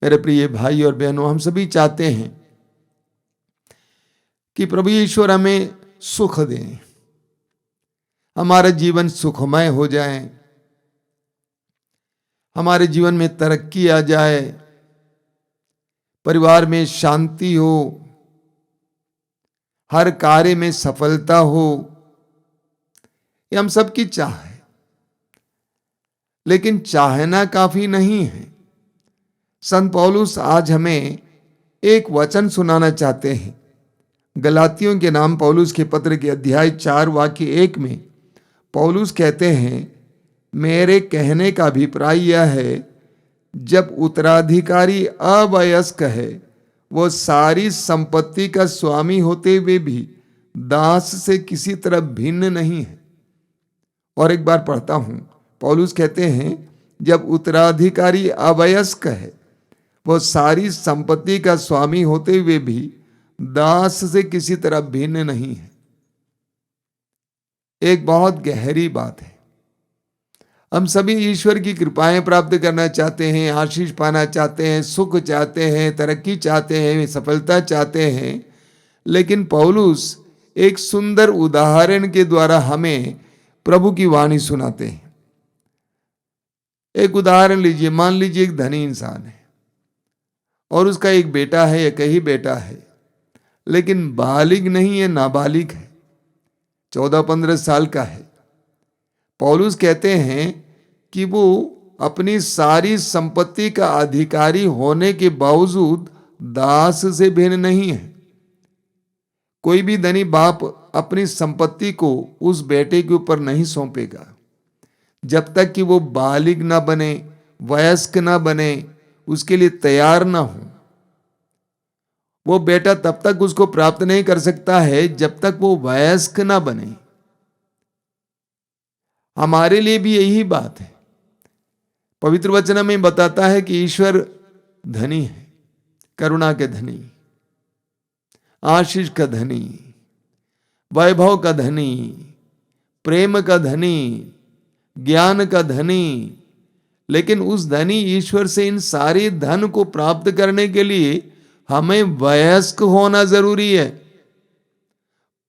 मेरे प्रिय भाई और बहनों, हम सभी चाहते हैं कि प्रभु ईश्वर हमें सुख दें, हमारा जीवन सुखमय हो जाए, हमारे जीवन में तरक्की आ जाए, परिवार में शांति हो, हर कार्य में सफलता हो। ये हम सबकी चाह है, लेकिन चाहना काफी नहीं है। संत पौलुस आज हमें एक वचन सुनाना चाहते हैं। गलातियों के नाम पौलुस के पत्र के अध्याय 4 वाक्य 1 में पौलुस कहते हैं, मेरे कहने का अभिप्राय यह है, जब उत्तराधिकारी अवयस्क है, वो सारी संपत्ति का स्वामी होते हुए भी दास से किसी तरह भिन्न नहीं है। और एक बार पढ़ता हूं, पौलुस कहते हैं, जब उत्तराधिकारी अवयस्क है, वो सारी संपत्ति का स्वामी होते हुए भी दास से किसी तरह भिन्न नहीं है। एक बहुत गहरी बात है। हम सभी ईश्वर की कृपाएं प्राप्त करना चाहते हैं, आशीष पाना चाहते हैं, सुख चाहते हैं, तरक्की चाहते हैं, सफलता चाहते हैं। लेकिन पौलुस एक सुंदर उदाहरण के द्वारा हमें प्रभु की वाणी सुनाते हैं। एक उदाहरण लीजिए, मान लीजिए एक धनी इंसान है और उसका एक बेटा है, एक ही बेटा है, लेकिन बालिग नहीं है, नाबालिग है, 14-15 साल का है। पौलुस कहते हैं कि वो अपनी सारी संपत्ति का अधिकारी होने के बावजूद दास से भिन्न नहीं है। कोई भी धनी बाप अपनी संपत्ति को उस बेटे के ऊपर नहीं सौंपेगा जब तक कि वो बालिग ना बने, वयस्क ना बने, उसके लिए तैयार ना हो। वो बेटा तब तक उसको प्राप्त नहीं कर सकता है जब तक वो वयस्क ना बने। हमारे लिए भी यही बात है। पवित्र वचन में बताता है कि ईश्वर धनी है, करुणा के धनी, आशीष का धनी, वैभव का धनी, प्रेम का धनी, ज्ञान का धनी। लेकिन उस धनी ईश्वर से इन सारे धन को प्राप्त करने के लिए हमें वयस्क होना जरूरी है,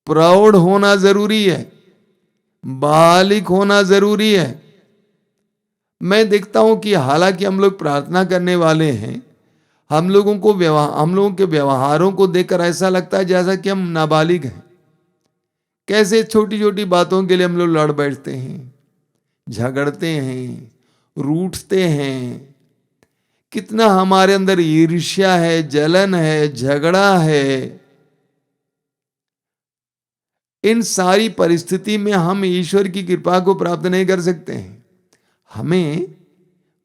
प्रौढ़ होना जरूरी है, बालिग होना जरूरी है। मैं देखता हूं कि हालांकि हम लोग प्रार्थना करने वाले हैं, हम लोगों के व्यवहारों को देखकर ऐसा लगता है जैसा कि हम नाबालिग हैं। कैसे छोटी छोटी बातों के लिए हम लोग लड़ बैठते हैं, झगड़ते हैं, रूठते हैं। कितना हमारे अंदर ईर्ष्या है, जलन है, झगड़ा है। इन सारी परिस्थिति में हम ईश्वर की कृपा को प्राप्त नहीं कर सकते हैं। हमें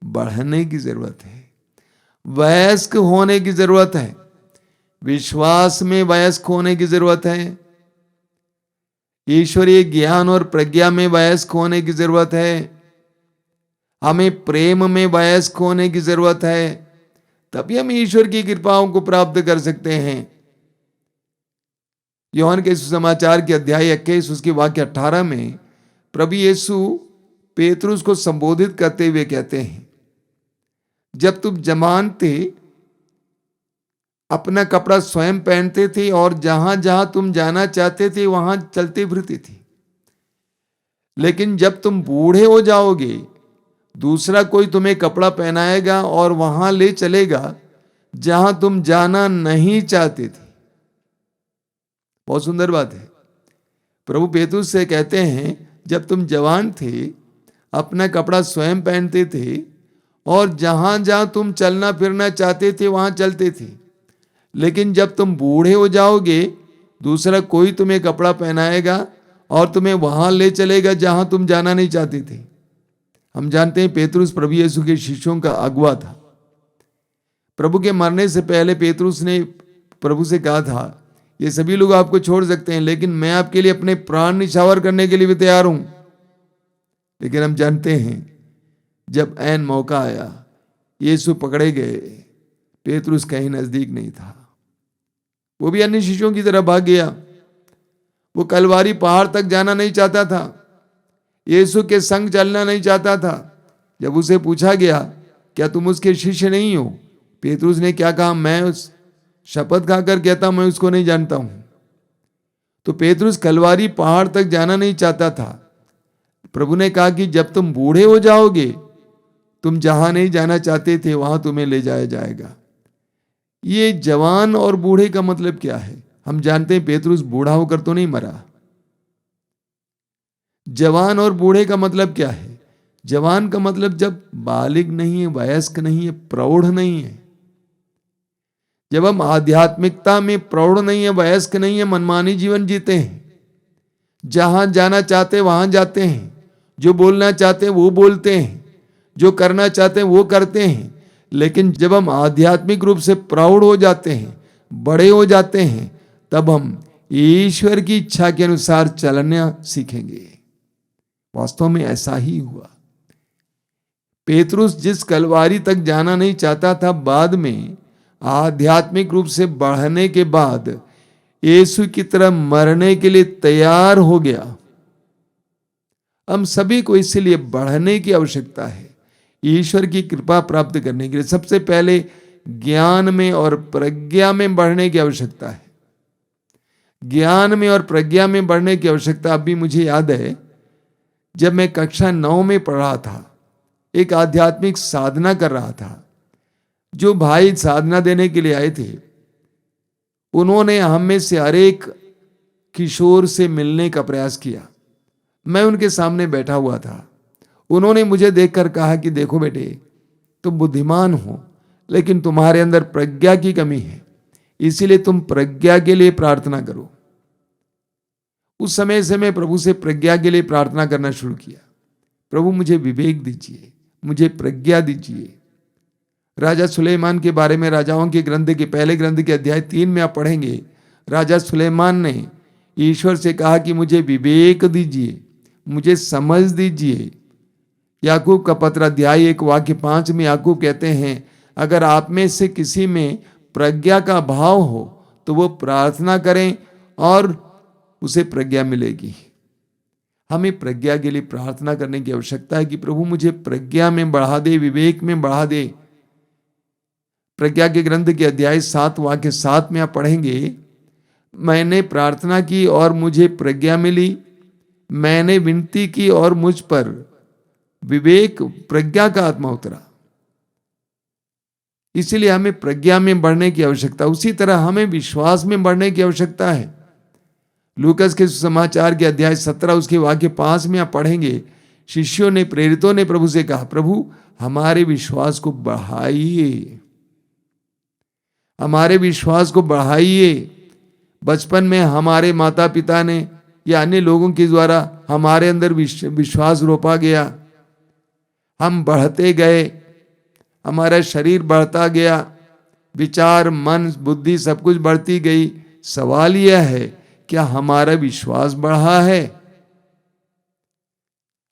बढ़ने की जरूरत है, वयस्क होने की जरूरत है, विश्वास में वयस्क होने की जरूरत है, ईश्वरीय ज्ञान और प्रज्ञा में वयस्क होने की जरूरत है, हमें प्रेम में वयस्क होने की जरूरत है। तभी हम ईश्वर की कृपाओं को प्राप्त कर सकते हैं। यूहन्ना के सुसमाचार के अध्याय 21 उसके वाक्य 18 में प्रभु यीशु पेतरुस को संबोधित करते हुए कहते हैं, जब तुम जवान थे अपना कपड़ा स्वयं पहनते थे और जहां जहां तुम जाना चाहते थे वहां चलते फिरते थे। लेकिन जब तुम बूढ़े हो जाओगे, दूसरा कोई तुम्हें कपड़ा पहनाएगा और वहां ले चलेगा जहां तुम जाना नहीं चाहते थे। बहुत सुंदर बात है। प्रभु पेतरुस से कहते हैं, जब तुम जवान थे अपना कपड़ा स्वयं पहनते थे और जहां जहां तुम चलना फिरना चाहते थे वहां चलते थे। लेकिन जब तुम बूढ़े हो जाओगे, दूसरा कोई तुम्हें कपड़ा पहनाएगा और तुम्हें वहां ले चलेगा जहां तुम जाना नहीं चाहते थे। हम जानते हैं पेतरुस प्रभु यीशु के शिष्यों का अगुवा था। प्रभु के मरने से पहले पेतरुस ने प्रभु से कहा था, ये सभी लोग आपको छोड़ सकते हैं, लेकिन मैं आपके लिए अपने प्राण निछावर करने के लिए भी तैयार हूं। लेकिन हम जानते हैं जब ऐन मौका आया, यीशु पकड़े गए, पेतरुस कहीं नजदीक नहीं था। वो भी अन्य शिष्यों की तरह भाग गया। वो कलवारी पहाड़ तक जाना नहीं चाहता था, यीशु के संग चलना नहीं चाहता था। जब उसे पूछा गया, क्या तुम उसके शिष्य नहीं हो, पेतरुस ने क्या कहा, मैं उस शपथ खाकर कहता मैं उसको नहीं जानता हूं। तो पेतरुस कलवारी पहाड़ तक जाना नहीं चाहता था। प्रभु ने कहा कि जब तुम बूढ़े हो जाओगे, तुम जहां नहीं जाना चाहते थे वहां तुम्हें ले जाया जाएगा। ये जवान और बूढ़े का मतलब क्या है? हम जानते हैं पेतरुस बूढ़ा होकर तो नहीं मरा। जवान और बूढ़े का मतलब क्या है? जवान का मतलब जब बालिग नहीं है, वयस्क नहीं है, प्रौढ़ नहीं है। जब हम आध्यात्मिकता में प्रौढ़ नहीं है, वयस्क नहीं है, मनमानी जीवन जीते हैं, जहां जाना चाहते वहां जाते हैं, जो बोलना चाहते हैं वो बोलते हैं, जो करना चाहते हैं वो करते हैं। लेकिन जब हम आध्यात्मिक रूप से प्रौढ़ हो जाते हैं, बड़े हो जाते हैं, तब हम ईश्वर की इच्छा के अनुसार चलना सीखेंगे। वास्तव में ऐसा ही हुआ। पेतरुस जिस कलवारी तक जाना नहीं चाहता था, बाद में आध्यात्मिक रूप से बढ़ने के बाद यीशु की तरह मरने के लिए तैयार हो गया। हम सभी को इसलिए बढ़ने की आवश्यकता है, ईश्वर की कृपा प्राप्त करने के लिए। सबसे पहले ज्ञान में और प्रज्ञा में बढ़ने की आवश्यकता है। ज्ञान में और प्रज्ञा में बढ़ने की आवश्यकता अभी मुझे याद है, जब मैं कक्षा 9 में पढ़ रहा था, एक आध्यात्मिक साधना कर रहा था। जो भाई साधना देने के लिए आए थे, उन्होंने हम में से हर एक किशोर से मिलने का प्रयास किया। मैं उनके सामने बैठा हुआ था। उन्होंने मुझे देखकर कहा कि देखो बेटे, तुम बुद्धिमान हो, लेकिन तुम्हारे अंदर प्रज्ञा की कमी है, इसीलिए तुम प्रज्ञा के लिए प्रार्थना करो। उस समय से मैं प्रभु से प्रज्ञा के लिए प्रार्थना करना शुरू किया। प्रभु मुझे विवेक दीजिए, मुझे प्रज्ञा दीजिए। राजा सुलेमान के बारे में राजाओं के ग्रंथ के पहले ग्रंथ के अध्याय 3 में आप पढ़ेंगे, राजा सुलेमान ने ईश्वर से कहा कि मुझे विवेक दीजिए, मुझे समझ दीजिए। याकूब का पत्र अध्याय 1 वाक्य 5 में याकूब कहते हैं, अगर आप में से किसी में प्रज्ञा का अभाव हो तो वो प्रार्थना करें और उसे प्रज्ञा मिलेगी। हमें प्रज्ञा के लिए प्रार्थना करने की आवश्यकता है कि प्रभु मुझे प्रज्ञा में बढ़ा दे, विवेक में बढ़ा दे। प्रज्ञा के ग्रंथ के अध्याय 7 वाक्य 7 में आप पढ़ेंगे, मैंने प्रार्थना की और मुझे प्रज्ञा मिली, मैंने विनती की और मुझ पर विवेक प्रज्ञा का आत्मा उतरा। इसलिए हमें प्रज्ञा में बढ़ने की आवश्यकता। उसी तरह हमें विश्वास में बढ़ने की आवश्यकता है। लूकस के समाचार के अध्याय 17 उसके वाक्य 5 में आप पढ़ेंगे, शिष्यों ने, प्रेरितों ने प्रभु से कहा, प्रभु हमारे विश्वास को बढ़ाइए, हमारे विश्वास को बढ़ाइए। बचपन में हमारे माता पिता ने या अन्य लोगों के द्वारा हमारे अंदर विश्वास रोपा गया, हम बढ़ते गए, हमारा शरीर बढ़ता गया, विचार, मन, बुद्धि सब कुछ बढ़ती गई। सवाल यह है, क्या हमारा विश्वास बढ़ा है?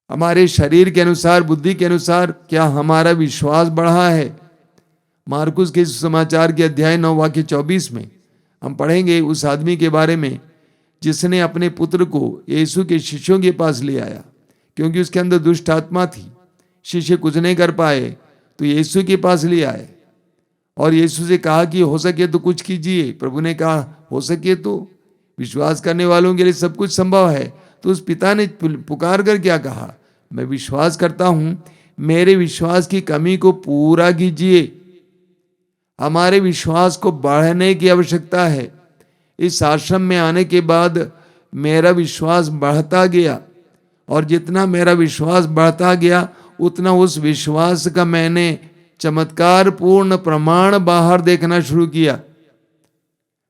हमारे शरीर के अनुसार, बुद्धि के अनुसार क्या हमारा विश्वास बढ़ा है? मार्कुस के समाचार के अध्याय 9 वाक्य 24 में हम पढ़ेंगे उस आदमी के बारे में जिसने अपने पुत्र को यीशु के शिष्यों के पास ले आया, क्योंकि उसके अंदर दुष्ट आत्मा थी। शिष्य कुछ नहीं कर पाए तो यीशु के पास ले आए और यीशु से कहा कि हो सके तो कुछ कीजिए। प्रभु ने कहा हो सके तो, विश्वास करने वालों के लिए सब कुछ संभव है। तो उस पिता ने पुकार कर क्या कहा, मैं विश्वास करता हूं, मेरे विश्वास की कमी को पूरा कीजिए। हमारे विश्वास को बढ़ाने की आवश्यकता है। इस आश्रम में आने के बाद मेरा विश्वास बढ़ता गया और जितना मेरा विश्वास बढ़ता गया उतना उस विश्वास का मैंने चमत्कार पूर्ण प्रमाण बाहर देखना शुरू किया।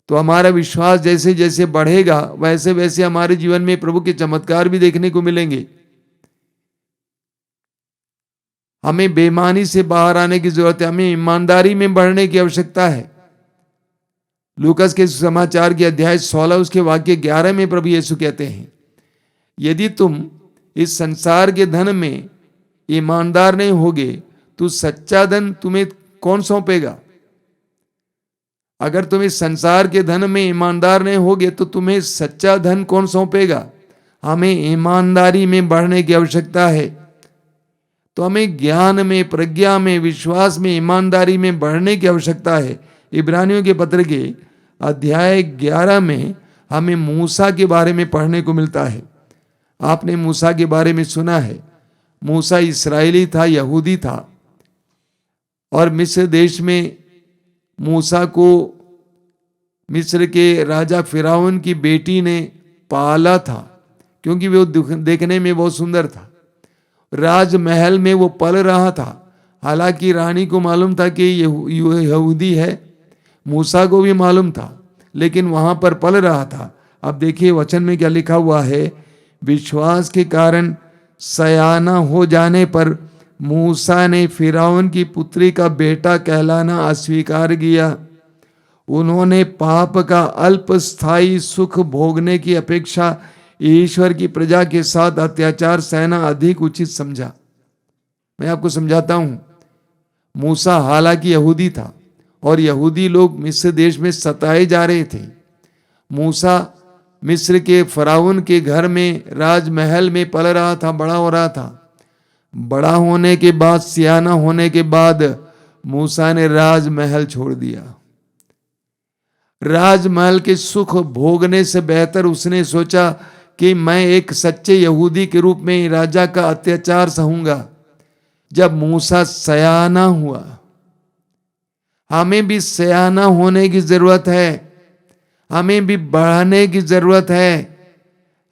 तो हमारा विश्वास जैसे जैसे बढ़ेगा वैसे वैसे हमारे जीवन में प्रभु के चमत्कार भी देखने को मिलेंगे। हमें बेईमानी से बाहर आने की जरूरत है, हमें ईमानदारी में बढ़ने की आवश्यकता है। लूकस के समाचार के अध्याय 16 उसके वाक्य 11 में प्रभु यीशु कहते हैं, यदि तुम इस संसार के धन में ईमानदार नहीं होगे तो सच्चा धन तुम्हें कौन सौंपेगा? अगर तुम इस संसार के धन में ईमानदार नहीं होगे तो तुम्हें सच्चा धन कौन सौंपेगा? हमें ईमानदारी में बढ़ने की आवश्यकता है। तो हमें ज्ञान में, प्रज्ञा में, विश्वास में, ईमानदारी में बढ़ने की आवश्यकता है। इब्रानियों के पत्र के अध्याय 11 में हमें मूसा के बारे में पढ़ने को मिलता है। आपने मूसा के बारे में सुना है। मूसा इस्राएली था, यहूदी था, और मिस्र देश में मूसा को मिस्र के राजा फिरौन की बेटी ने पाला था, क्योंकि वो देखने में बहुत सुंदर था। राजमहल में वो पल रहा था। हालांकि रानी को मालूम था कि यहूदी है, मूसा को भी मालूम था, लेकिन वहां पर पल रहा था। अब देखिए वचन में क्या लिखा हुआ है। विश्वास के कारण सयाना हो जाने पर मूसा ने फिरौन की पुत्री का बेटा कहलाना अस्वीकार किया। उन्होंने पाप का अल्पस्थायी सुख भोगने की अपेक्षा ईश्वर की प्रजा के साथ अत्याचार सहना अधिक उचित समझा। मैं आपको समझाता हूं। मूसा हालांकि यहूदी था और यहूदी लोग मिस्र देश में सताए जा रहे थे। मूसा मिस्र के फराउन के घर में, राजमहल में पल रहा था, बड़ा हो रहा था। बड़ा होने के बाद, सियाना होने के बाद मूसा ने राजमहल छोड़ दिया। राजमहल के सुख भोगने से बेहतर उसने सोचा कि मैं एक सच्चे यहूदी के रूप में राजा का अत्याचार सहूंगा। जब मूसा सयाना हुआ, हमें भी सयाना होने की जरूरत है, हमें भी बढ़ने की जरूरत है।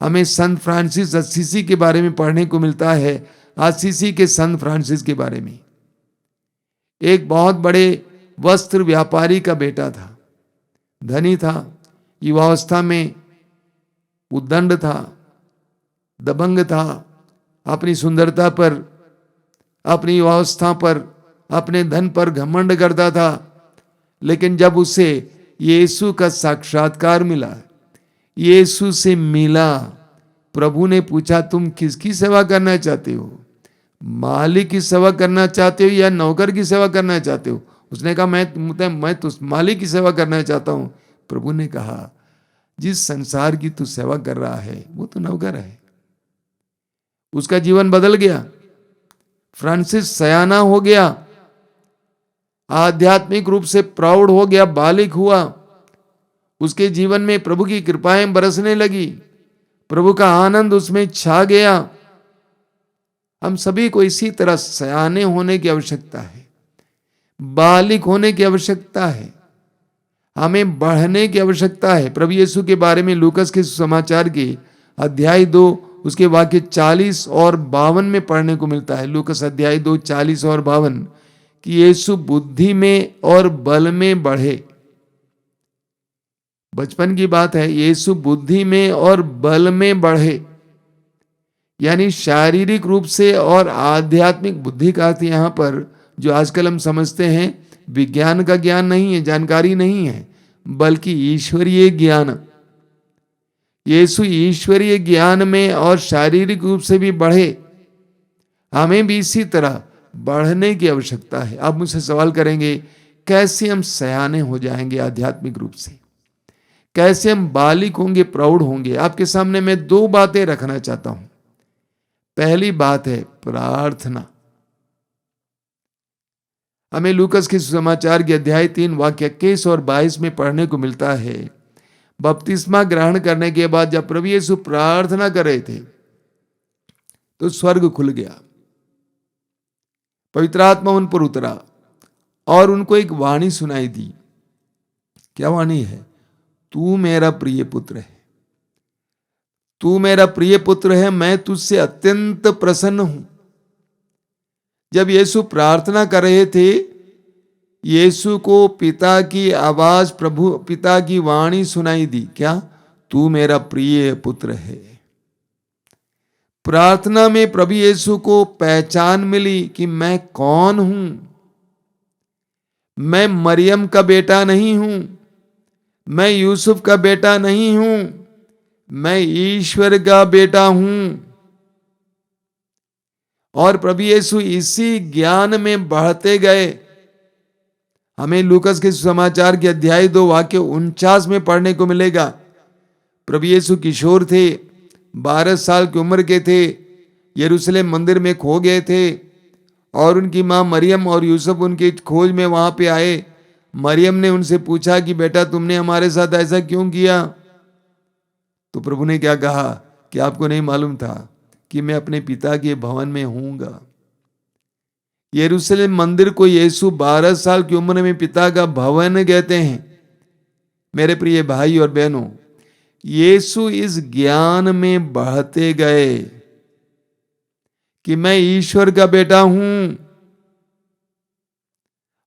हमें संत फ्रांसिस असीसी के बारे में पढ़ने को मिलता है। असीसी के संत फ्रांसिस के बारे में, एक बहुत बड़े वस्त्र व्यापारी का बेटा था, धनी था, युवावस्था में उद्दंड था, दबंग था, अपनी सुंदरता पर, अपनी युवावस्था पर, अपने धन पर घमंड करता था। लेकिन जब उसे यीशु का साक्षात्कार मिला, यीशु से मिला, प्रभु ने पूछा तुम किसकी सेवा करना चाहते हो? मालिक की सेवा करना चाहते हो या नौकर की सेवा करना चाहते हो? उसने कहा मैं तो मालिक की सेवा करना चाहता हूं। प्रभु ने कहा जिस संसार की तू सेवा कर रहा है वो तो नौकर है। उसका जीवन बदल गया। फ्रांसिस सयाना हो गया, आध्यात्मिक रूप से प्राउड हो गया, बालिक हुआ। उसके जीवन में प्रभु की कृपाएं बरसने लगी, प्रभु का आनंद उसमें छा गया। हम सभी को इसी तरह सयाने होने की आवश्यकता है, बालिक होने की आवश्यकता है, हमें बढ़ने की आवश्यकता है। प्रभु यीशु के बारे में लूकस के समाचार के अध्याय 2 उसके वाक्य 40 और 52 में पढ़ने को मिलता है। लूकस अध्याय 2 40 और 52 कि यीशु बुद्धि में और बल में बढ़े। बचपन की बात है, यीशु बुद्धि में और बल में बढ़े, यानी शारीरिक रूप से और आध्यात्मिक बुद्धि का अर्थ यहां पर जो आजकल हम समझते हैं विज्ञान का ज्ञान नहीं है, जानकारी नहीं है, बल्कि ईश्वरीय ज्ञान। यीशु ईश्वरीय ज्ञान में और शारीरिक रूप से भी बढ़े। हमें भी इसी तरह बढ़ने की आवश्यकता है। आप मुझसे सवाल करेंगे कैसे हम सयाने हो जाएंगे आध्यात्मिक रूप से, कैसे हम बालिक होंगे, प्रौढ़ होंगे? आपके सामने मैं 2 बातें रखना चाहता हूं। पहली बात है प्रार्थना। हमें लूकस के समाचार के अध्याय 3 वाक्य 21 और 22 में पढ़ने को मिलता है, बपतिस्मा ग्रहण करने के बाद जब प्रभु यीशु प्रार्थना कर रहे थे तो स्वर्ग खुल गया, पवित्र आत्मा उन पर उतरा और उनको एक वाणी सुनाई दी। क्या वाणी है? तू मेरा प्रिय पुत्र है, तू मेरा प्रिय पुत्र है, मैं तुझसे अत्यंत प्रसन्न हूं। जब यीशु प्रार्थना कर रहे थे, यीशु को पिता की आवाज, प्रभु पिता की वाणी सुनाई दी। क्या? तू मेरा प्रिय पुत्र है। प्रार्थना में प्रभु यीशु को पहचान मिली कि मैं कौन हूं। मैं मरियम का बेटा नहीं हूं, मैं यूसुफ का बेटा नहीं हूं, मैं ईश्वर का बेटा हूं। और प्रभु यीशु इसी ज्ञान में बढ़ते गए। हमें लूकस के समाचार के अध्याय 2 वाक्य 49 में पढ़ने को मिलेगा। प्रभु यीशु किशोर थे, 12 साल की उम्र के थे, यरूशलेम मंदिर में खो गए थे, और उनकी माँ मरियम और यूसुफ उनकी खोज में वहां पे आए। मरियम ने उनसे पूछा कि बेटा तुमने हमारे साथ ऐसा क्यों किया? तो प्रभु ने क्या कहा कि आपको नहीं मालूम था कि मैं अपने पिता के भवन में हूंगा। यरूशलेम मंदिर को यीशु 12 साल की उम्र में पिता का भवन कहते हैं। मेरे प्रिय भाई और बहनों, यीशु इस ज्ञान में बढ़ते गए कि मैं ईश्वर का बेटा हूं।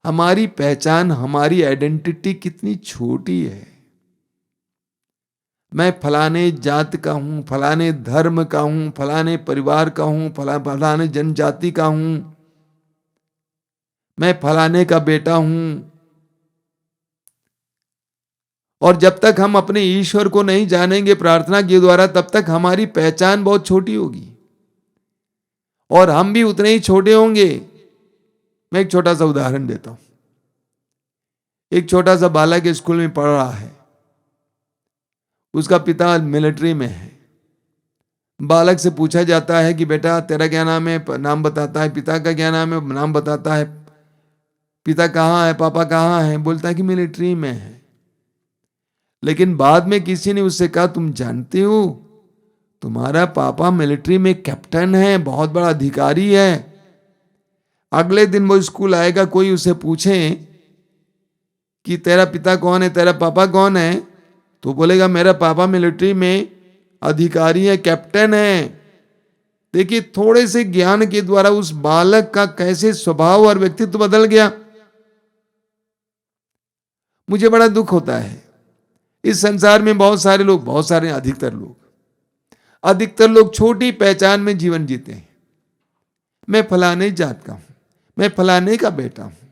हमारी पहचान, हमारी आइडेंटिटी कितनी छोटी है। मैं फलाने जात का हूं, फलाने धर्म का हूं, फलाने परिवार का हूं, फलाने जनजाति का हूं, मैं फलाने का बेटा हूं। और जब तक हम अपने ईश्वर को नहीं जानेंगे प्रार्थना के द्वारा, तब तक हमारी पहचान बहुत छोटी होगी और हम भी उतने ही छोटे होंगे। मैं एक छोटा सा उदाहरण देता हूं। एक छोटा सा बालक स्कूल में पढ़ रहा है, उसका पिता मिलिट्री में है। बालक से पूछा जाता है कि बेटा तेरा क्या नाम है? नाम बताता है। पिता का क्या नाम है? नाम बताता है। पिता कहाँ है? पापा कहाँ है? बोलता है कि मिलिट्री में है। लेकिन बाद में किसी ने उससे कहा, तुम जानते हो तुम्हारा पापा मिलिट्री में कैप्टन है, बहुत बड़ा अधिकारी है। अगले दिन वो स्कूल आएगा, कोई उसे पूछे कि तेरा पिता कौन है, तेरा पापा कौन है, तो बोलेगा मेरा पापा मिलिट्री में अधिकारी है, कैप्टन है। देखिए थोड़े से ज्ञान के द्वारा उस बालक का कैसे स्वभाव और व्यक्तित्व बदल गया। मुझे बड़ा दुख होता है, इस संसार में बहुत सारे लोग, अधिकतर लोग छोटी पहचान में जीवन जीते हैं। मैं फलाने जात का हूं, मैं फलाने का बेटा हूं।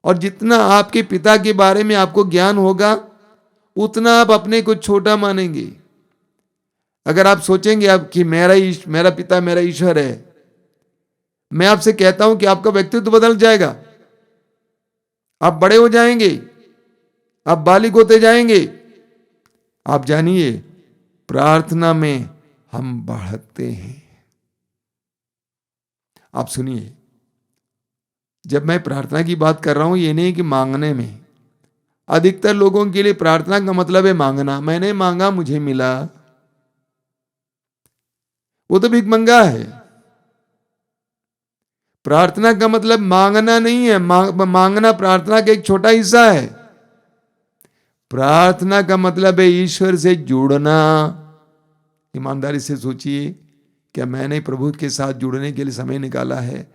और जितना आपके पिता के बारे में आपको ज्ञान होगा, उतना आप अपने को छोटा मानेंगे। अगर आप सोचेंगे आप कि मेरा पिता मेरा ईश्वर है, मैं आपसे कहता हूं कि आपका व्यक्तित्व बदल जाएगा। आप बड़े हो जाएंगे, आप बालिग होते जाएंगे। आप जानिए प्रार्थना में हम बढ़ते हैं। आप सुनिए, जब मैं प्रार्थना की बात कर रहा हूं, ये नहीं कि मांगने में। अधिकतर लोगों के लिए प्रार्थना का मतलब है मांगना। मैंने मांगा मुझे मिला, वो तो भिखमंगा है। प्रार्थना का मतलब मांगना नहीं है। मांगना प्रार्थना का एक छोटा हिस्सा है। प्रार्थना का मतलब है ईश्वर से जुड़ना। ईमानदारी से सोचिए, क्या मैंने प्रभु के साथ जुड़ने के लिए समय निकाला है?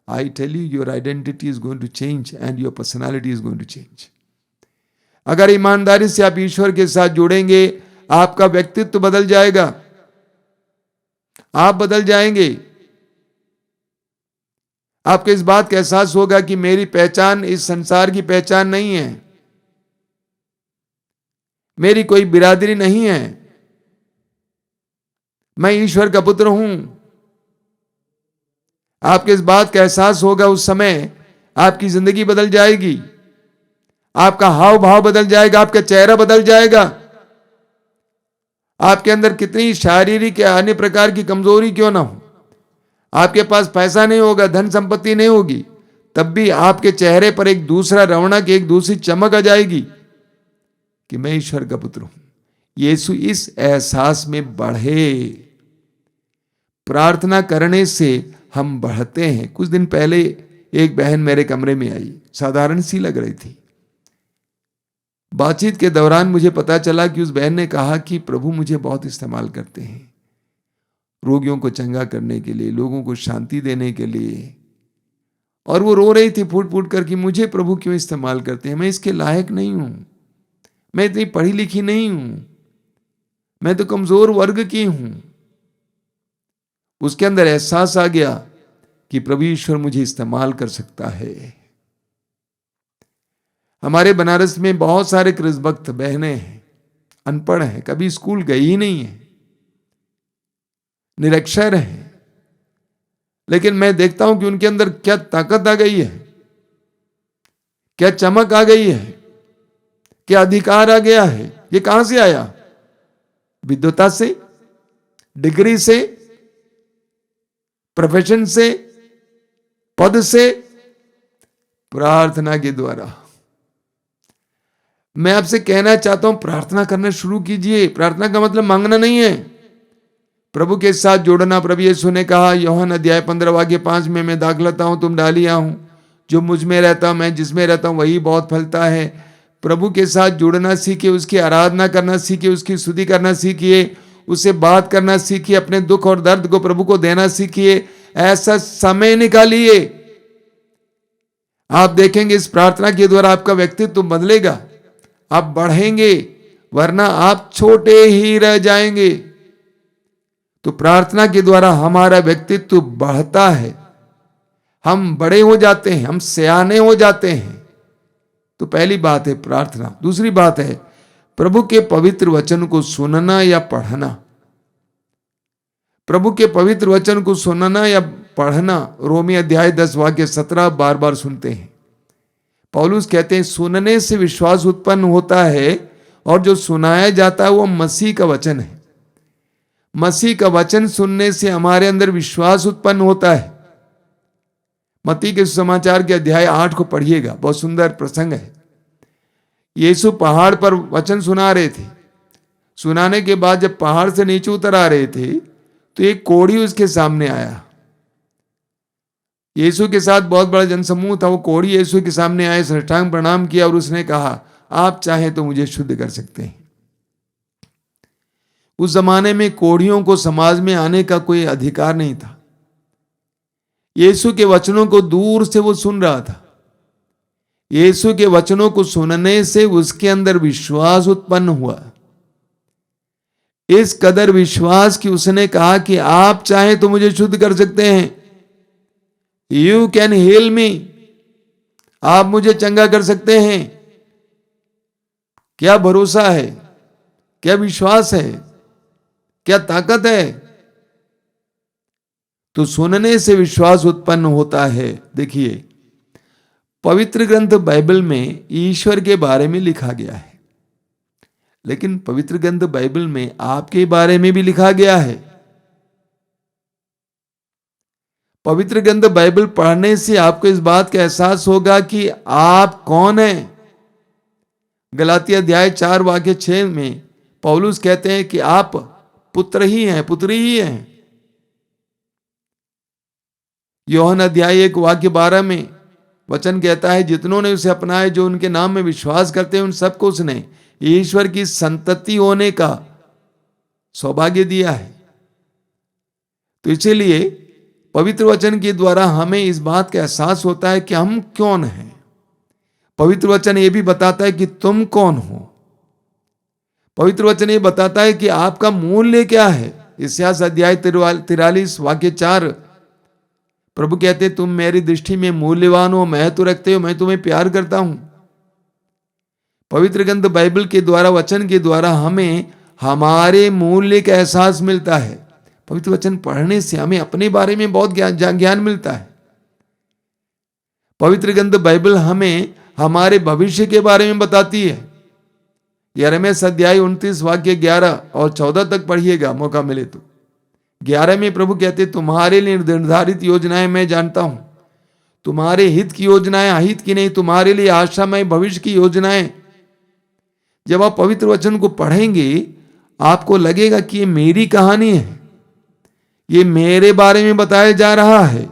I tell you, your identity is going to change and your personality is going to change. अगर ईमानदारी से आप ईश्वर के साथ जुड़ेंगे, आपका व्यक्तित्व बदल जाएगा, आप बदल जाएंगे। आपको इस बात का एहसास होगा कि मेरी पहचान इस संसार की पहचान नहीं है, मेरी कोई बिरादरी नहीं है, मैं ईश्वर का पुत्र हूं। आपके इस बात का एहसास होगा, उस समय आपकी जिंदगी बदल जाएगी, आपका हाव भाव बदल जाएगा, आपका चेहरा बदल जाएगा। आपके अंदर कितनी शारीरिक या अन्य प्रकार की कमजोरी क्यों ना हो, आपके पास पैसा नहीं होगा, धन संपत्ति नहीं होगी, तब भी आपके चेहरे पर एक दूसरा रौनक, एक दूसरी चमक आ जाएगी कि मैं ईश्वर का पुत्र हूं। यीशु इस एहसास में बढ़े। प्रार्थना करने से हम बढ़ते हैं। कुछ दिन पहले एक बहन मेरे कमरे में आई, साधारण सी लग रही थी। बातचीत के दौरान मुझे पता चला कि उस बहन ने कहा कि प्रभु मुझे बहुत इस्तेमाल करते हैं, रोगियों को चंगा करने के लिए, लोगों को शांति देने के लिए। और वो रो रही थी फूट फूट कर कि मुझे प्रभु क्यों इस्तेमाल करते हैं, मैं इसके लायक नहीं हूं, मैं इतनी पढ़ी लिखी नहीं हूं, मैं तो कमजोर वर्ग की हूं। उसके अंदर एहसास आ गया कि प्रभु ईश्वर मुझे इस्तेमाल कर सकता है। हमारे बनारस में बहुत सारे कृष्ण भक्त बहनें हैं, अनपढ़ हैं, कभी स्कूल गई ही नहीं है, निरक्षर है, लेकिन मैं देखता हूं कि उनके अंदर क्या ताकत आ गई है, क्या चमक आ गई है, क्या अधिकार आ गया है। ये कहां से आया? विद्वता से, डिग्री से, प्रोफेशन से, पद से, प्रार्थना के द्वारा। मैं आपसे कहना चाहता हूं, प्रार्थना करना शुरू कीजिए। प्रार्थना का मतलब मांगना नहीं है, प्रभु के साथ जोड़ना। प्रभु यीशु ने कहा यूहन्ना अध्याय 15 वाक्य 5 में, मैं दाखलता हूं तुम डालियां हूं, जो मुझ में रहता मैं जिसमें रहता हूं वही बहुत फलता है। प्रभु के साथ जुड़ना सीखिए, उसकी आराधना करना सीखिए, उसकी स्तुति करना सीखिए, उससे बात करना सीखिए, अपने दुख और दर्द को प्रभु को देना सीखिए। ऐसा समय निकालिए, आप देखेंगे इस प्रार्थना के द्वारा आपका व्यक्तित्व बदलेगा, आप बढ़ेंगे, वरना आप छोटे ही रह जाएंगे। तो प्रार्थना के द्वारा हमारा व्यक्तित्व बढ़ता है, हम बड़े हो जाते हैं, हम सयाने हो जाते हैं। तो पहली बात है प्रार्थना। दूसरी बात है प्रभु के पवित्र वचन को सुनना या पढ़ना। प्रभु के पवित्र वचन को सुनना या पढ़ना, रोमी अध्याय 10 वाक्य 17 बार बार सुनते हैं। पौलुस कहते हैं सुनने से विश्वास उत्पन्न होता है, और जो सुनाया जाता है वो मसीह का वचन है। मसीह का वचन सुनने से हमारे अंदर विश्वास उत्पन्न होता है। मत्ती के सुसमाचार के अध्याय 8 को पढ़िएगा, बहुत सुंदर प्रसंग है। यीशु पहाड़ पर वचन सुना रहे थे। सुनाने के बाद जब पहाड़ से नीचे उतर आ रहे थे तो एक कोढ़ी उसके सामने आया। यीशु के साथ बहुत बड़ा जनसमूह था। वो कोढ़ी यीशु के सामने आए, साष्टांग प्रणाम किया और उसने कहा आप चाहें तो मुझे शुद्ध कर सकते हैं। उस जमाने में कोढ़ियों को समाज में आने का कोई अधिकार नहीं था। यीशु के वचनों को दूर से वो सुन रहा था। यीशु के वचनों को सुनने से उसके अंदर विश्वास उत्पन्न हुआ, इस कदर विश्वास कि उसने कहा कि आप चाहें तो मुझे शुद्ध कर सकते हैं, यू कैन हील मी, आप मुझे चंगा कर सकते हैं। क्या भरोसा है, क्या विश्वास है, क्या ताकत है। तो सुनने से विश्वास उत्पन्न होता है। देखिए पवित्र ग्रंथ बाइबल में ईश्वर के बारे में लिखा गया है, लेकिन पवित्र ग्रंथ बाइबल में आपके बारे में भी लिखा गया है। पवित्र ग्रंथ बाइबल पढ़ने से आपको इस बात का एहसास होगा कि आप कौन हैं। गलातिया अध्याय 4 वाक्य 6 में पौलुस कहते हैं कि आप पुत्र ही हैं, पुत्री ही हैं। यूहन्ना अध्याय 1 वाक्य 12 में वचन कहता है जितनों ने उसे अपनाए, जो उनके नाम में विश्वास करते हैं, उन सबको उसने ईश्वर की संतति होने का सौभाग्य दिया है। तो इसीलिए पवित्र वचन के द्वारा हमें इस बात का एहसास होता है कि हम कौन हैं। पवित्र वचन ये भी बताता है कि तुम कौन हो। पवित्र वचन ये बताता है कि आपका मूल्य क्या है। इस्यास अध्याय 43 वाक्य 4 प्रभु कहते तुम मेरी दृष्टि में मूल्यवान हो, महत्व रखते हो, मैं तुम्हें प्यार करता हूं। पवित्र ग्रंथ बाइबल के द्वारा, वचन के द्वारा हमें हमारे मूल्य का एहसास मिलता है। पवित्र वचन पढ़ने से हमें अपने बारे में बहुत ज्ञान मिलता है। पवित्र ग्रंथ बाइबल हमें हमारे भविष्य के बारे में बताती है। यिर्मयाह अध्याय 29 वाक्य 11 और 14 तक पढ़िएगा मौका मिले तो। 11 में प्रभु कहते तुम्हारे लिए निर्धारित योजनाएं मैं जानता हूं, तुम्हारे हित की योजनाएं अहित की नहीं, तुम्हारे लिए आशामय भविष्य की योजनाएं। जब आप पवित्र वचन को पढ़ेंगे आपको लगेगा कि ये मेरी कहानी है, ये मेरे बारे में बताया जा रहा है।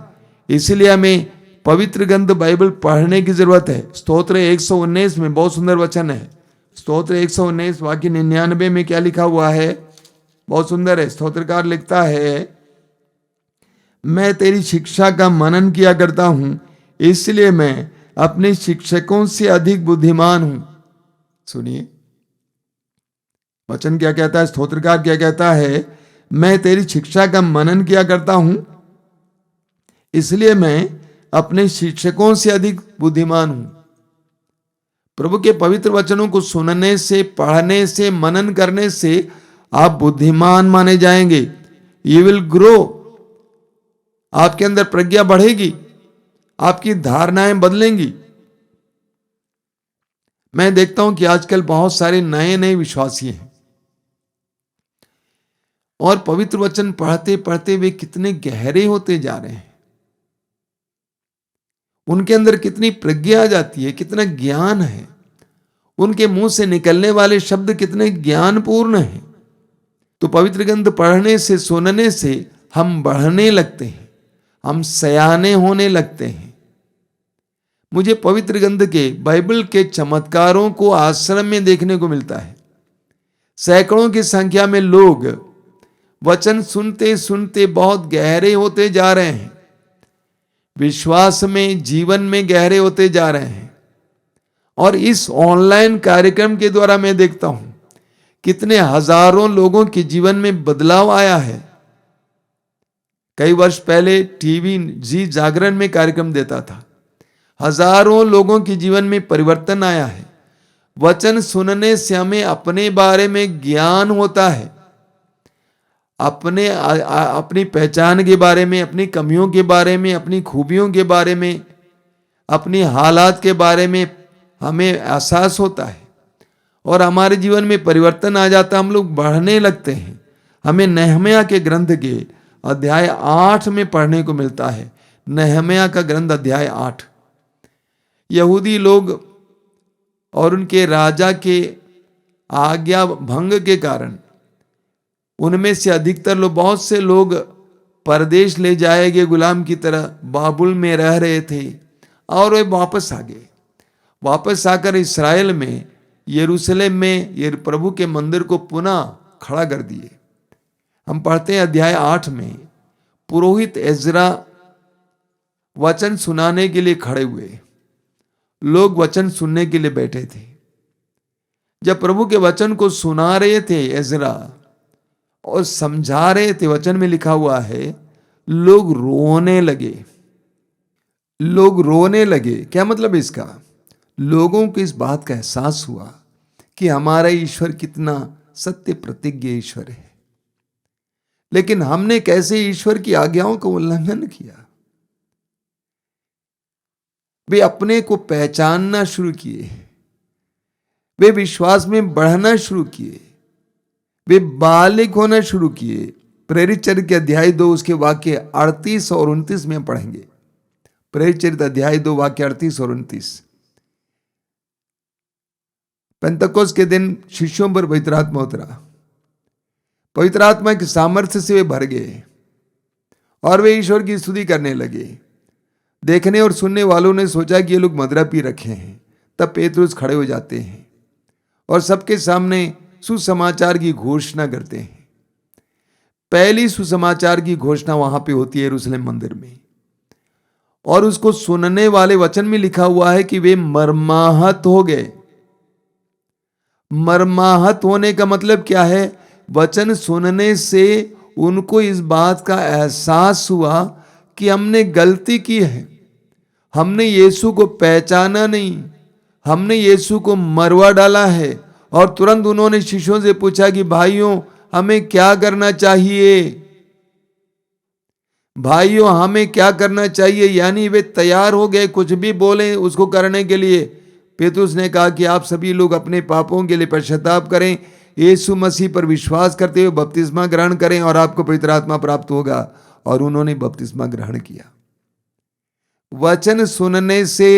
इसलिए हमें पवित्र ग्रंथ बाइबल पढ़ने की जरूरत है। स्तोत्र 119 में बहुत सुंदर वचन है। स्तोत्र 119 वाक्य 99 में क्या लिखा हुआ है, बहुत सुंदर है। स्तोत्रकार लिखता है मैं तेरी शिक्षा का मनन किया करता हूं, इसलिए मैं अपने शिक्षकों से अधिक बुद्धिमान हूं। सुनिए वचन क्या कहता है, स्तोत्रकार क्या कहता है, मैं तेरी शिक्षा का मनन किया करता हूं, इसलिए मैं अपने शिक्षकों से अधिक बुद्धिमान हूं। प्रभु के पवित्र वचनों को सुनने से, पढ़ने से, मनन करने से आप बुद्धिमान माने जाएंगे। यू विल ग्रो, आपके अंदर प्रज्ञा बढ़ेगी, आपकी धारणाएं बदलेंगी। मैं देखता हूं कि आजकल बहुत सारे नए नए विश्वासी हैं और पवित्र वचन पढ़ते पढ़ते वे कितने गहरे होते जा रहे हैं। उनके अंदर कितनी प्रज्ञा आ जाती है, कितना ज्ञान है, उनके मुंह से निकलने वाले शब्द कितने ज्ञानपूर्ण हैं। तो पवित्र ग्रंथ पढ़ने से, सुनने से हम बढ़ने लगते हैं, हम सयाने होने लगते हैं। मुझे पवित्र ग्रंथ के, बाइबल के चमत्कारों को आश्रम में देखने को मिलता है। सैकड़ों की संख्या में लोग वचन सुनते सुनते बहुत गहरे होते जा रहे हैं, विश्वास में, जीवन में गहरे होते जा रहे हैं। और इस ऑनलाइन कार्यक्रम के द्वारा मैं देखता हूं कितने हजारों लोगों के जीवन में बदलाव आया है। कई वर्ष पहले टीवी जी जागरण में कार्यक्रम देता था, हजारों लोगों के जीवन में परिवर्तन आया है। वचन सुनने से हमें अपने बारे में ज्ञान होता है, अपनी पहचान के बारे में, अपनी कमियों के बारे में, अपनी खूबियों के बारे में, अपनी हालात के बारे में हमें एहसास होता है और हमारे जीवन में परिवर्तन आ जाता है। हम लोग बढ़ने लगते हैं। हमें नहम्याह के ग्रंथ के अध्याय 8 में पढ़ने को मिलता है। नहम्याह का ग्रंथ अध्याय 8। यहूदी लोग और उनके राजा के आज्ञा भंग के कारण उनमें से अधिकतर लोग, बहुत से लोग परदेश ले जाए गए, गुलाम की तरह बाबुल में रह रहे थे और वे वापस आ गए। वापस आकर इस्राएल में, यरूशलेम में ये प्रभु के मंदिर को पुनः खड़ा कर दिए। हम पढ़ते हैं अध्याय 8 में, पुरोहित एजरा वचन सुनाने के लिए खड़े हुए। लोग वचन सुनने के लिए बैठे थे। जब प्रभु के वचन को सुना रहे थे एजरा और समझा रहे थे, वचन में लिखा हुआ है लोग रोने लगे। लोग रोने लगे। क्या मतलब इसका? लोगों को इस बात का एहसास हुआ कि हमारा ईश्वर कितना सत्य प्रतिज्ञ ईश्वर है, लेकिन हमने कैसे ईश्वर की आज्ञाओं का उल्लंघन किया। वे अपने को पहचानना शुरू किए, वे विश्वास में बढ़ना शुरू किए, वे बालिग होना शुरू किए। प्रेरित चरित्र के अध्याय 2 उसके वाक्य 38 और 29 में पढ़ेंगे। प्रेरित चरित्र अध्याय 2 वाक्य 38 और 29। पेंतकोस्त के दिन शिष्यों पर पवित्र आत्मा उतरा। पवित्र आत्मा के सामर्थ्य से वे भर गए और वे ईश्वर की स्तुति करने लगे। देखने और सुनने वालों ने सोचा कि ये लोग मदिरा पी रखे हैं। तब पेतरुस खड़े हो जाते हैं और सबके सामने सुसमाचार की घोषणा करते हैं। पहली सुसमाचार की घोषणा वहां पे होती है यरूशलेम मंदिर में, और उसको सुनने वाले वचन में लिखा हुआ है कि वे मर्माहत हो गए। मर्माहत होने का मतलब क्या है? वचन सुनने से उनको इस बात का एहसास हुआ कि हमने गलती की है, हमने यीशु को पहचाना नहीं, हमने यीशु को मरवा डाला है। और तुरंत उन्होंने शिष्यों से पूछा कि भाइयों हमें क्या करना चाहिए? भाइयों हमें क्या करना चाहिए? यानी वे तैयार हो गए कुछ भी बोले उसको करने के लिए। पेतरुस ने कहा कि आप सभी लोग अपने पापों के लिए पश्चाताप करें, यीशु मसीह पर विश्वास करते हुए बपतिस्मा ग्रहण करें और आपको पवित्र आत्मा प्राप्त होगा। और उन्होंने बपतिस्मा ग्रहण किया। वचन सुनने से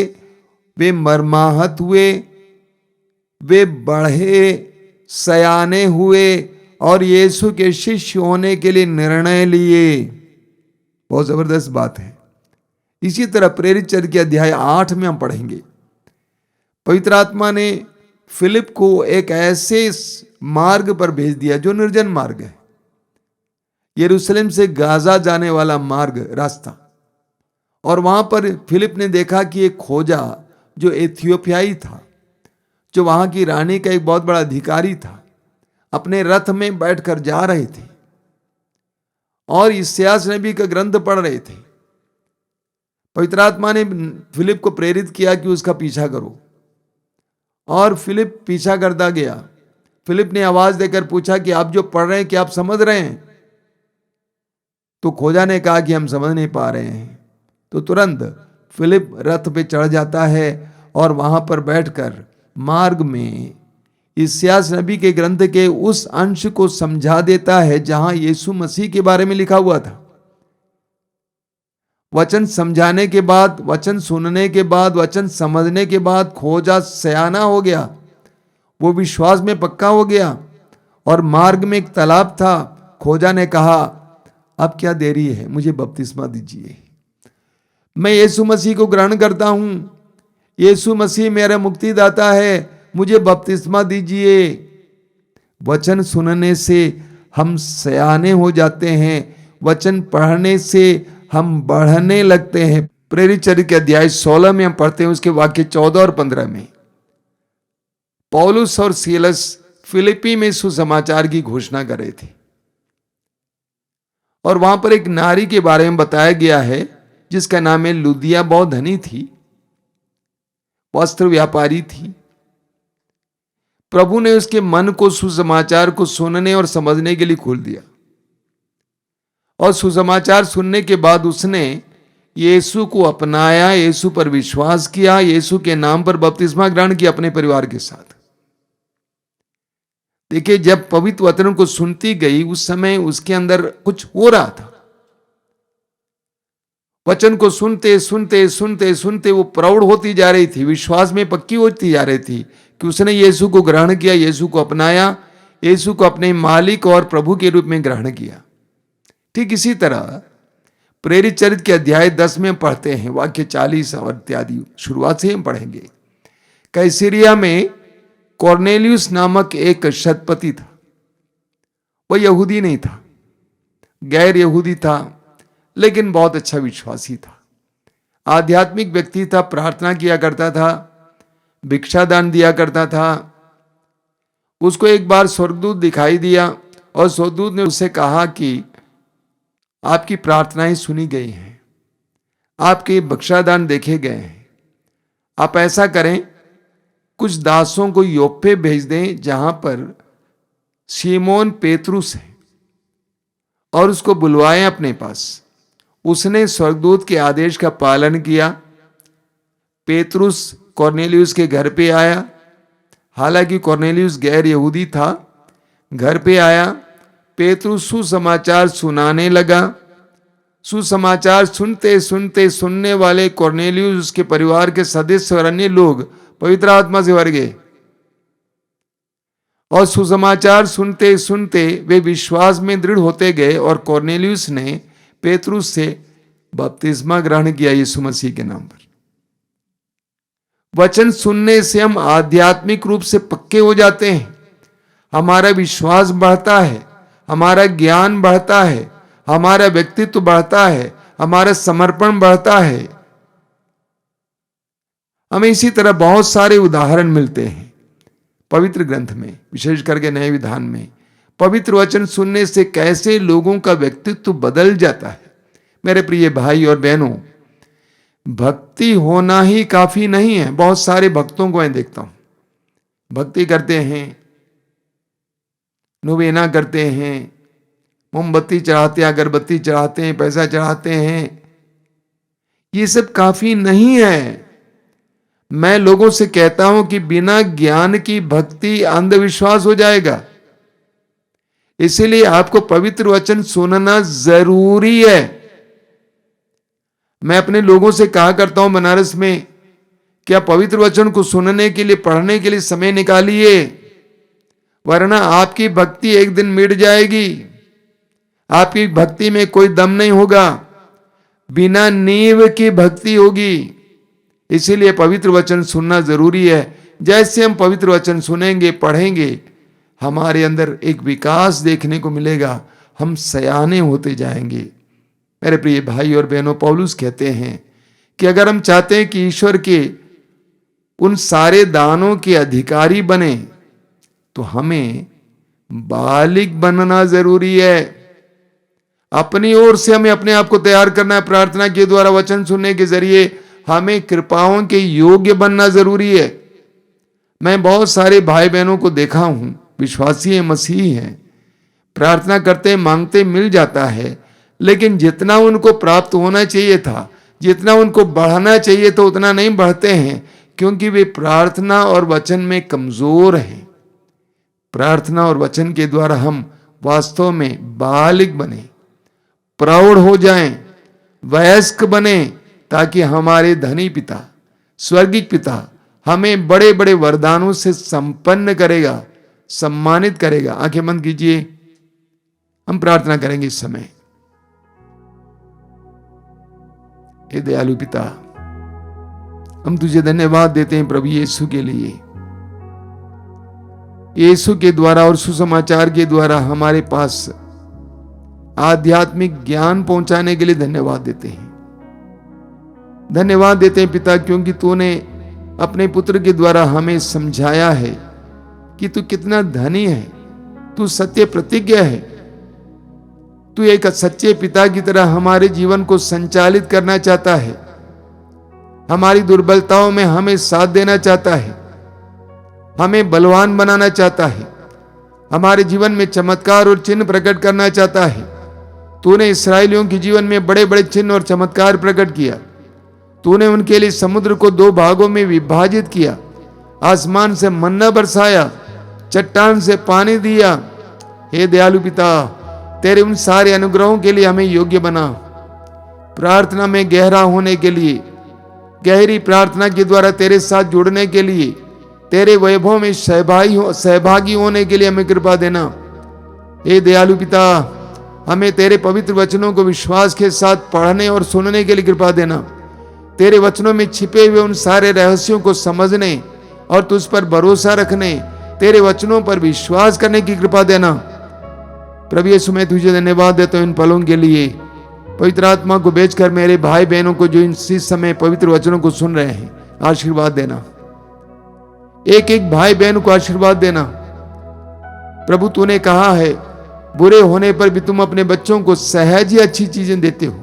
वे मर्माहत हुए, वे बढ़े, सयाने हुए और यीशु के शिष्य होने के लिए निर्णय लिए। बहुत जबरदस्त बात है। इसी तरह प्रेरित चरित्र के अध्याय 8 में हम पढ़ेंगे, पवित्र आत्मा ने फिलिप को एक ऐसे मार्ग पर भेज दिया जो निर्जन मार्ग है, यरूशलेम से गाजा जाने वाला मार्ग, रास्ता। और वहां पर फिलिप ने देखा कि एक खोजा जो इथियोपियाई था, जो वहां की रानी का एक बहुत बड़ा अधिकारी था, अपने रथ में बैठकर जा रहे थे और यशायाह नबी का ग्रंथ पढ़ रहे थे। पवित्र आत्मा ने फिलिप को प्रेरित किया कि उसका पीछा करो, और फिलिप पीछा करता गया। फिलिप ने आवाज देकर पूछा कि आप जो पढ़ रहे हैं क्या आप समझ रहे हैं? तो खोजा ने कहा कि हम समझ नहीं पा रहे हैं। तो तुरंत फिलिप रथ पे चढ़ जाता है और वहां पर बैठकर मार्ग में यशायाह नबी के ग्रंथ के उस अंश को समझा देता है जहां यीशु मसीह के बारे में लिखा हुआ था। वचन समझाने के बाद, वचन सुनने के बाद, वचन समझने के बाद खोजा सयाना हो गया, वो विश्वास में पक्का हो गया। और मार्ग में एक तालाब था। खोजा ने कहा, अब क्या देरी है, मुझे बपतिस्मा दीजिए, मैं यीशु मसीह को ग्रहण करता हूं, यीशु मसीह मेरा मुक्तिदाता है, मुझे बपतिस्मा दीजिए। वचन सुनने से हम सयाने हो जाते हैं, वचन पढ़ने से हम बढ़ने लगते हैं। प्रेरित चरित्र के अध्याय 16 में हम पढ़ते हैं, उसके वाक्य 14 और 15 में पौलुस और सीलस फिलिपी में सुसमाचार की घोषणा कर रहे थे। और वहां पर एक नारी के बारे में बताया गया है जिसका नाम है लुदिया। बहुत धनी थी, वस्त्र व्यापारी थी। प्रभु ने उसके मन को सुसमाचार को सुनने और समझने के लिए खोल दिया। और सुसमाचार सुनने के बाद उसने यीशु को अपनाया, यीशु पर विश्वास किया, यीशु के नाम पर बपतिस्मा ग्रहण किया अपने परिवार के साथ। देखिए, जब पवित्र वचन को सुनती गई उस समय उसके अंदर कुछ हो रहा था। वचन को सुनते सुनते सुनते सुनते वो प्रौढ़ होती जा रही थी, विश्वास में पक्की होती जा रही थी कि उसने यीशु को ग्रहण किया, यीशु को अपनाया, यीशु को अपने मालिक और प्रभु के रूप में ग्रहण किया। ठीक इसी तरह प्रेरित चरित्र के अध्याय 10 में पढ़ते हैं, वाक्य 40 और इत्यादि शुरुआत से हम पढ़ेंगे। कैसरिया में कॉर्नेलियुस नामक एक शतपति था। वह यहूदी नहीं था, गैर यहूदी था, लेकिन बहुत अच्छा विश्वासी था, आध्यात्मिक व्यक्ति था, प्रार्थना किया करता था, भिक्षा दान दिया करता था। उसको एक बार स्वर्गदूत दिखाई दिया और स्वर्गदूत ने उससे कहा कि आपकी प्रार्थनाएं सुनी गई हैं, आपके भिक्षा दान देखे गए हैं, आप ऐसा करें, कुछ दासों को योप्पे भेज दें जहां पर सीमोन पेतरुस है, और उसको बुलवाएं अपने पास। उसने स्वर्गदूत के आदेश का पालन किया। पेतरुस कॉर्नेलियुस के घर पे आया। हालांकि कॉर्नेलियुस गैर यहूदी था, घर पे आया। पेतरुस सुसमाचार सुनाने लगा। सुसमाचार सुनते सुनते सुनने वाले कॉर्नेलियुस, उसके परिवार के सदस्य और अन्य लोग पवित्र आत्मा से भर गए। और सुसमाचार सुनते सुनते वे विश्वास में दृढ़ होते गए। और कॉर्नेलियुस ने पेतरुस से बपतिस्मा ग्रहण किया यीशु मसीह के नाम पर। वचन सुनने से हम आध्यात्मिक रूप से पक्के हो जाते हैं, हमारा विश्वास बढ़ता है, हमारा ज्ञान बढ़ता है, हमारा व्यक्तित्व बढ़ता है, हमारा समर्पण बढ़ता है। हमें इसी तरह बहुत सारे उदाहरण मिलते हैं पवित्र ग्रंथ में, विशेष करके नए विधान में। पवित्र वचन सुनने से कैसे लोगों का व्यक्तित्व बदल जाता है। मेरे प्रिय भाई और बहनों, भक्ति होना ही काफी नहीं है। बहुत सारे भक्तों को मैं देखता हूं, भक्ति करते हैं, नोवेना करते हैं, मोमबत्ती चढ़ाते हैं, अगरबत्ती चढ़ाते हैं, पैसा चढ़ाते हैं। ये सब काफी नहीं है। मैं लोगों से कहता हूं कि बिना ज्ञान की भक्ति अंधविश्वास हो जाएगा। इसीलिए आपको पवित्र वचन सुनना जरूरी है। मैं अपने लोगों से कहा करता हूं बनारस में, क्या पवित्र वचन को सुनने के लिए, पढ़ने के लिए समय निकालिए, वरना आपकी भक्ति एक दिन मिट जाएगी। आपकी भक्ति में कोई दम नहीं होगा, बिना नींव की भक्ति होगी। इसीलिए पवित्र वचन सुनना जरूरी है। जैसे हम पवित्र वचन सुनेंगे, पढ़ेंगे, हमारे अंदर एक विकास देखने को मिलेगा, हम सयाने होते जाएंगे। मेरे प्रिय भाई और बहनों, पौलुस कहते हैं कि अगर हम चाहते हैं कि ईश्वर के उन सारे दानों के अधिकारी बने, तो हमें बालिग बनना जरूरी है। अपनी ओर से हमें अपने आप को तैयार करना है। प्रार्थना के द्वारा, वचन सुनने के जरिए हमें कृपाओं के योग्य बनना जरूरी है। मैं बहुत सारे भाई बहनों को देखा हूं, विश्वासी हैं, मसीही हैं, प्रार्थना करते मांगते मिल जाता है, लेकिन जितना उनको प्राप्त होना चाहिए था, जितना उनको बढ़ना चाहिए था, उतना नहीं बढ़ते हैं, क्योंकि वे प्रार्थना और वचन में कमजोर हैं। प्रार्थना और वचन के द्वारा हम वास्तव में बालिग बने, प्रौढ़ हो जाएं, वयस्क बने, ताकि हमारे धनी पिता, स्वर्गिक पिता हमें बड़े बड़े वरदानों से संपन्न करेगा, सम्मानित करेगा। आंखें बंद कीजिए, हम प्रार्थना करेंगे इस समय। हे दयालु पिता, हम तुझे धन्यवाद देते हैं प्रभु यीशु के लिए। यीशु के द्वारा और सुसमाचार के द्वारा हमारे पास आध्यात्मिक ज्ञान पहुंचाने के लिए धन्यवाद देते हैं। धन्यवाद देते हैं पिता, क्योंकि तूने अपने पुत्र के द्वारा हमें समझाया है कि तू कितना धनी है, तू सत्य प्रतिज्ञा है, तू एक सच्चे पिता की तरह हमारे जीवन को संचालित करना चाहता है, हमारी दुर्बलताओं में हमें साथ देना चाहता है, हमें बलवान बनाना चाहता है, हमारे जीवन में चमत्कार और चिन्ह प्रकट करना चाहता है। तूने इस्राएलियों के जीवन में बड़े बड़े चिन्ह और चमत्कार प्रकट किया। तूने उनके लिए समुद्र को 2 भागों में विभाजित किया, आसमान से मन्ना बरसाया, चट्टान से पानी दिया। हे दयालु पिता, तेरे उन सारे अनुग्रहों के लिए हमें योग्य बना। प्रार्थना में गहरा होने के लिए, गहरी प्रार्थना के द्वारा तेरे साथ जुड़ने के लिए, तेरे वैभव में सहभागी होने के लिए हमें कृपा देना। हे दयालु पिता, हमें तेरे पवित्र वचनों को विश्वास के साथ पढ़ने और सुनने के लिए कृपा देना। तेरे वचनों में छिपे हुए उन सारे रहस्यों को समझने और तुझ पर भरोसा रखने, तेरे वचनों पर विश्वास करने की कृपा देना। प्रभु यीशु, मैं तुझे धन्यवाद देता हूं इन पलों के लिए। पवित्र आत्मा को भेजकर मेरे भाई बहनों को जो इस समय पवित्र वचनों को सुन रहे हैं, आशीर्वाद देना। एक एक भाई बहन को आशीर्वाद देना। प्रभु, तूने कहा है बुरे होने पर भी तुम अपने बच्चों को सहज ही अच्छी चीजें देते हो,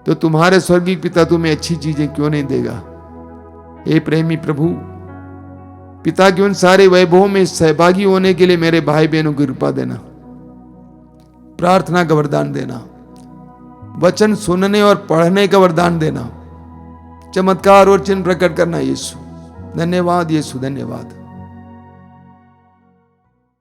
तो तुम्हारे स्वर्गीय पिता तुम्हें अच्छी चीजें क्यों नहीं देगा। हे प्रेमी प्रभु, पिता के उन सारे वैभवों में सहभागी होने के लिए मेरे भाई बहनों को कृपा देना, प्रार्थना का वरदान देना, वचन सुनने और पढ़ने का वरदान देना, चमत्कार और चिन्ह प्रकट करना। यीशु धन्यवाद, यीशु धन्यवाद।